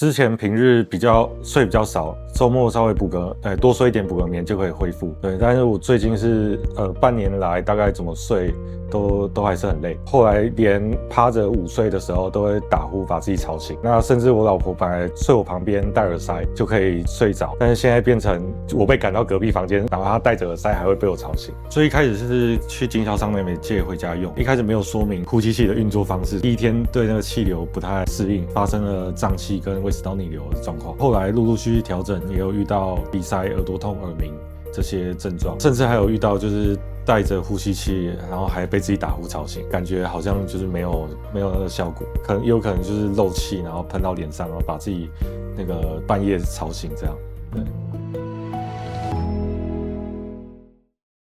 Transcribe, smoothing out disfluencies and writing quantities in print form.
之前平日睡比较少，周末稍微多睡一点补个眠就可以恢复。对，但是我最近是半年来大概怎么睡都还是很累，后来连趴着午睡的时候都会打呼把自己吵醒。那甚至我老婆本来睡我旁边戴耳塞就可以睡着，但是现在变成我被赶到隔壁房间，然后她戴着耳塞还会被我吵醒。所以一开始是去经销商那边借回家用，一开始没有说明呼吸器的运作方式，第一天对那个气流不太适应，发生了胀气跟胃食道逆流的状况。后来陆陆续续调整，也有遇到鼻塞、耳朵痛、耳鸣这些症状，甚至还有遇到就是带着呼吸器，然后还被自己打呼吵醒，感觉好像就是没有那个效果，也有可能就是漏气，然后喷到脸上，然后把自己那个半夜吵醒这样。对。